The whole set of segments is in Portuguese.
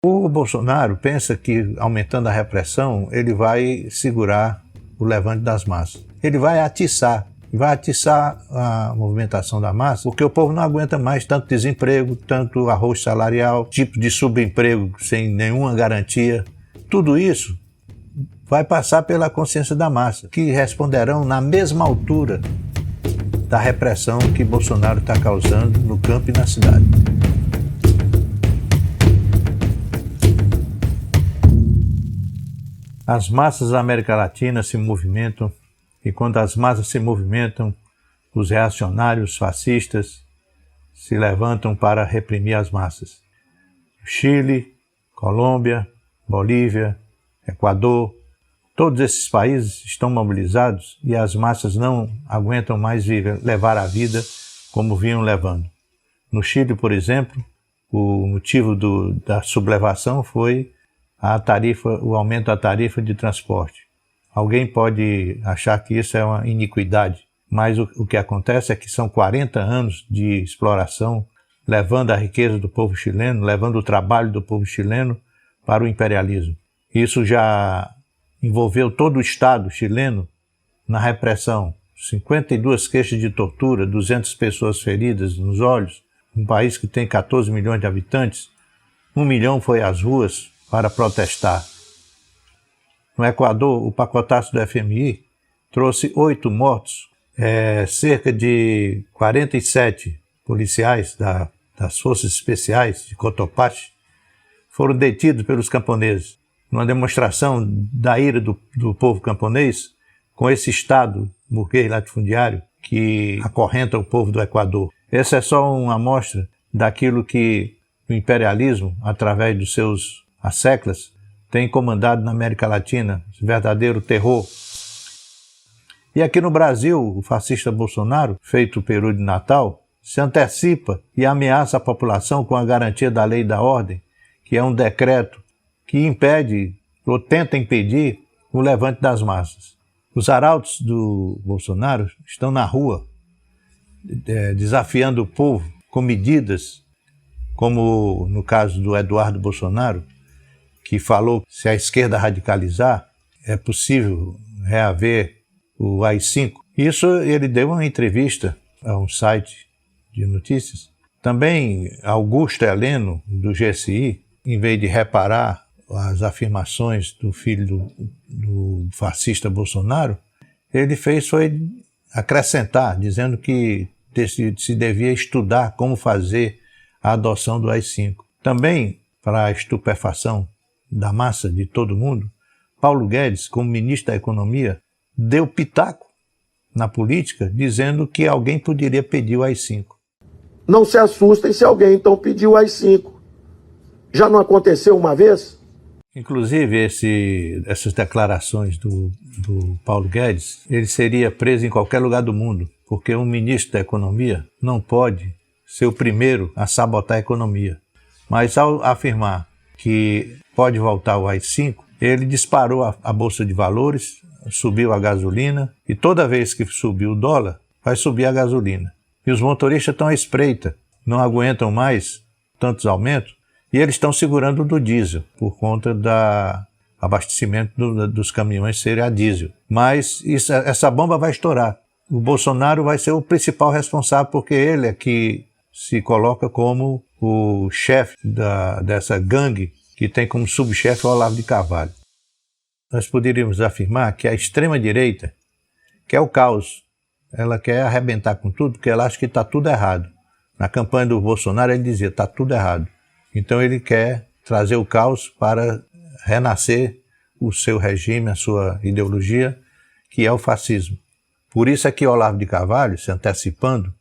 O Bolsonaro pensa que, aumentando a repressão, ele vai segurar o levante das massas. Ele vai atiçar a movimentação da massa, porque o povo não aguenta mais tanto desemprego, tanto arroz salarial, tipo de subemprego sem nenhuma garantia. Tudo isso vai passar pela consciência da massa, que responderão na mesma altura da repressão que Bolsonaro está causando no campo e na cidade. As massas da América Latina se movimentam, e quando as massas se movimentam, os reacionários fascistas se levantam para reprimir as massas. Chile, Colômbia, Bolívia, Equador, todos esses países estão mobilizados e as massas não aguentam mais levar a vida como vinham levando. No Chile, por exemplo, o motivo da sublevação foi o aumento da tarifa de transporte. Alguém pode achar que isso é uma iniquidade, mas o que acontece é que são 40 anos de exploração, levando a riqueza do povo chileno, levando o trabalho do povo chileno para o imperialismo. Isso já envolveu todo o Estado chileno na repressão. 52 queixas de tortura, 200 pessoas feridas nos olhos, um país que tem 14 milhões de habitantes, 1 milhão foi às ruas para protestar. No Equador, o pacotaço do FMI trouxe 8 mortos, cerca de 47 policiais das Forças Especiais de Cotopaxi foram detidos pelos camponeses, numa demonstração da ira do povo camponês com esse Estado burguês latifundiário que acorrenta o povo do Equador. Essa é só uma amostra daquilo que o imperialismo, através dos seus asseclas, tem comandado na América Latina, esse verdadeiro terror. E aqui no Brasil, o fascista Bolsonaro, feito o peru de Natal, se antecipa e ameaça a população com a garantia da lei e da ordem, que é um decreto que impede ou tenta impedir o levante das massas. Os arautos do Bolsonaro estão na rua, desafiando o povo com medidas, como no caso do Eduardo Bolsonaro, que falou que se a esquerda radicalizar, é possível reaver o AI-5. Isso ele deu uma entrevista a um site de notícias. Também Augusto Heleno, do GSI, em vez de reparar as afirmações do filho do fascista Bolsonaro, ele foi acrescentar, dizendo que se devia estudar como fazer a adoção do AI-5. Também, para a estupefação da massa de todo mundo, Paulo Guedes, como ministro da Economia, deu pitaco na política, dizendo que alguém poderia pedir o AI-5. Não se assustem se alguém então pedir o AI-5. Já não aconteceu uma vez? Inclusive, essas declarações do Paulo Guedes, ele seria preso em qualquer lugar do mundo, porque um ministro da Economia não pode ser o primeiro a sabotar a economia. Mas ao afirmar que pode voltar o AI-5, ele disparou a Bolsa de Valores, subiu a gasolina, e toda vez que subir o dólar, vai subir a gasolina. E os motoristas estão à espreita, não aguentam mais tantos aumentos, e eles estão segurando do diesel, por conta do abastecimento dos caminhões serem a diesel. Mas essa bomba vai estourar. O Bolsonaro vai ser o principal responsável, porque ele é que se coloca como o chefe dessa gangue, que tem como subchefe o Olavo de Carvalho. Nós poderíamos afirmar que a extrema-direita quer o caos. Ela quer arrebentar com tudo, porque ela acha que está tudo errado. Na campanha do Bolsonaro ele dizia, está tudo errado. Então ele quer trazer o caos para renascer o seu regime, a sua ideologia, que é o fascismo. Por isso é que Olavo de Carvalho, se antecipando,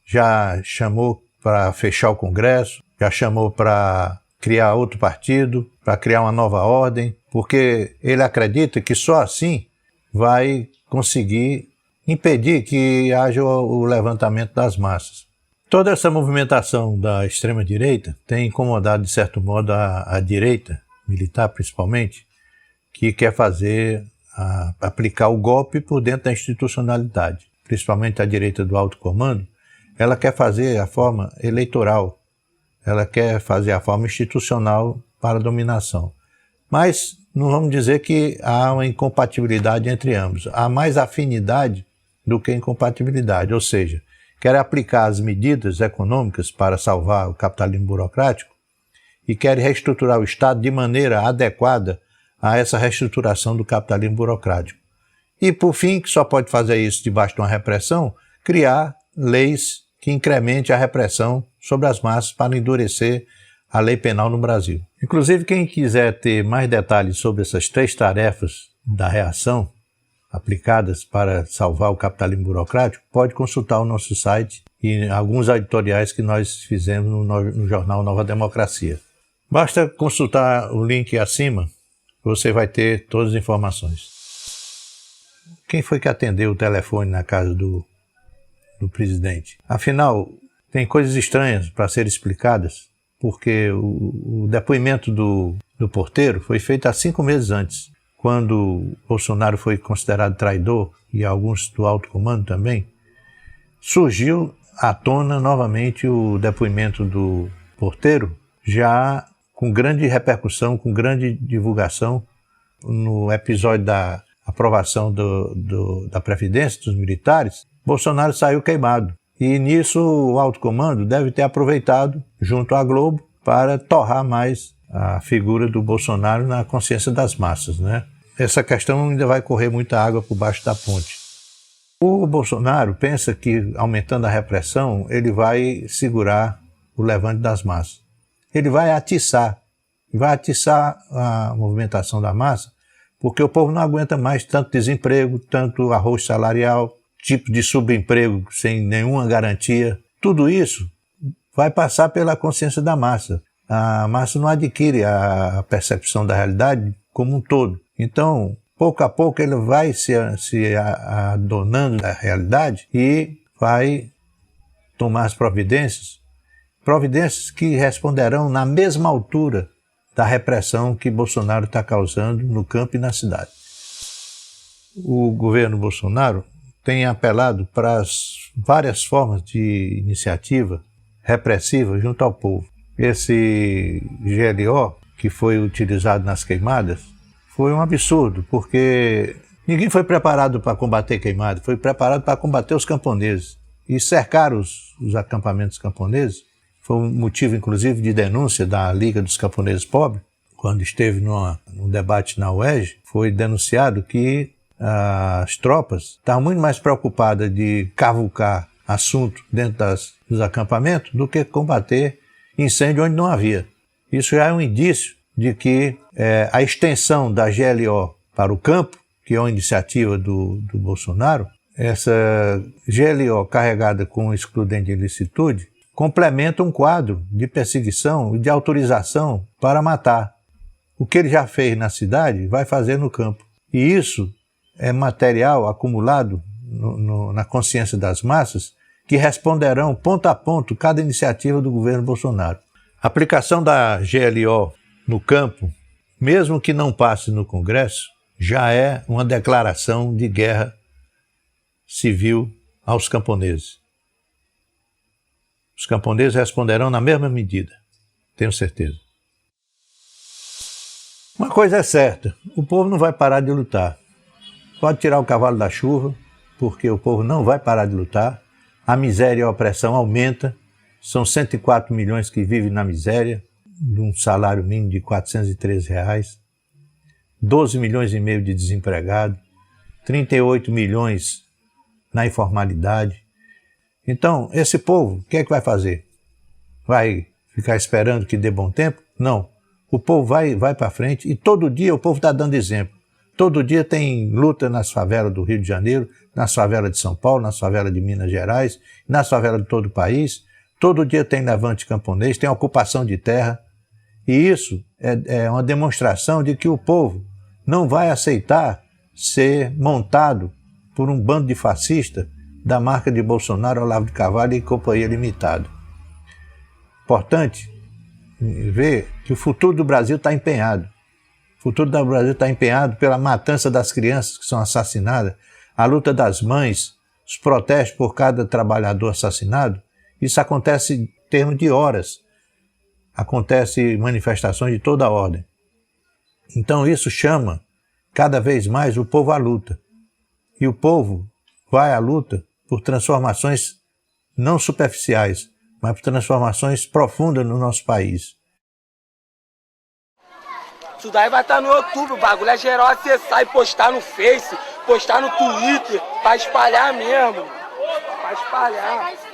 já chamou para fechar o Congresso, já chamou para criar outro partido, para criar uma nova ordem, porque ele acredita que só assim vai conseguir impedir que haja o levantamento das massas. Toda essa movimentação da extrema-direita tem incomodado, de certo modo, a direita, militar principalmente, que quer aplicar o golpe por dentro da institucionalidade. Principalmente a direita do alto comando, ela quer fazer a forma eleitoral, ela quer fazer a forma institucional para a dominação. Mas não vamos dizer que há uma incompatibilidade entre ambos. Há mais afinidade do que incompatibilidade, ou seja, quer aplicar as medidas econômicas para salvar o capitalismo burocrático e quer reestruturar o Estado de maneira adequada a essa reestruturação do capitalismo burocrático. E, por fim, que só pode fazer isso debaixo de uma repressão, criar leis que incrementem a repressão sobre as massas para endurecer a lei penal no Brasil. Inclusive, quem quiser ter mais detalhes sobre essas 3 tarefas da reação aplicadas para salvar o capitalismo burocrático, pode consultar o nosso site e alguns editoriais que nós fizemos no jornal Nova Democracia. Basta consultar o link acima, você vai ter todas as informações. Quem foi que atendeu o telefone na casa do presidente? Afinal, tem coisas estranhas para serem explicadas, porque o depoimento do porteiro foi feito há 5 meses antes, quando Bolsonaro foi considerado traidor, e alguns do alto comando também. Surgiu à tona novamente o depoimento do porteiro, já com grande repercussão, com grande divulgação, no episódio da aprovação da Previdência dos militares. Bolsonaro saiu queimado. E nisso o alto comando deve ter aproveitado, junto à Globo, para torrar mais a figura do Bolsonaro na consciência das massas, né? Essa questão ainda vai correr muita água por baixo da ponte. O Bolsonaro pensa que, aumentando a repressão, ele vai segurar o levante das massas. Ele vai atiçar a movimentação da massa, porque o povo não aguenta mais tanto desemprego, tanto arroz salarial, tipo de subemprego sem nenhuma garantia. Tudo isso vai passar pela consciência da massa. A massa não adquire a percepção da realidade como um todo. Então, pouco a pouco, ele vai se adonando da realidade e vai tomar as providências que responderão na mesma altura da repressão que Bolsonaro está causando no campo e na cidade. O governo Bolsonaro tem apelado para as várias formas de iniciativa repressiva junto ao povo. Esse GLO, que foi utilizado nas queimadas, foi um absurdo, porque ninguém foi preparado para combater queimada, foi preparado para combater os camponeses. E cercar os acampamentos camponeses foi um motivo, inclusive, de denúncia da Liga dos Camponeses Pobres. Quando esteve num debate na UERJ, foi denunciado que as tropas estavam muito mais preocupadas de cavucar assunto dentro dos acampamentos do que combater incêndio onde não havia. Isso já é um indício de que a extensão da GLO para o campo, que é uma iniciativa do Bolsonaro, essa GLO carregada com excludente de ilicitude, complementa um quadro de perseguição e de autorização para matar. O que ele já fez na cidade, vai fazer no campo. E isso é material acumulado na consciência das massas, que responderão ponto a ponto cada iniciativa do governo Bolsonaro. A aplicação da GLO no campo, mesmo que não passe no Congresso, já é uma declaração de guerra civil aos camponeses. Os camponeses responderão na mesma medida, tenho certeza. Uma coisa é certa, o povo não vai parar de lutar. Pode tirar o cavalo da chuva, porque o povo não vai parar de lutar. A miséria e a opressão aumenta. São 104 milhões que vivem na miséria, de um salário mínimo de R$ 413, 12 milhões e meio de desempregados, 38 milhões na informalidade. Então, esse povo, o que é que vai fazer? Vai ficar esperando que dê bom tempo? Não. O povo vai para frente e todo dia o povo está dando exemplo. Todo dia tem luta nas favelas do Rio de Janeiro, nas favelas de São Paulo, nas favelas de Minas Gerais, nas favelas de todo o país. Todo dia tem levante camponês, tem ocupação de terra. E isso é uma demonstração de que o povo não vai aceitar ser montado por um bando de fascistas da marca de Bolsonaro, Olavo de Carvalho e Companhia Limitada. Importante ver que o futuro do Brasil está empenhado. O futuro do Brasil está empenhado pela matança das crianças que são assassinadas, a luta das mães, os protestos por cada trabalhador assassinado. Isso acontece em termos de horas. acontecem manifestações de toda a ordem. Então isso chama cada vez mais o povo à luta. E o povo vai à luta por transformações não superficiais, mas por transformações profundas no nosso país. Isso daí vai estar no YouTube, o bagulho é geral acessar e postar no Face, postar no Twitter, pra espalhar mesmo, pra espalhar.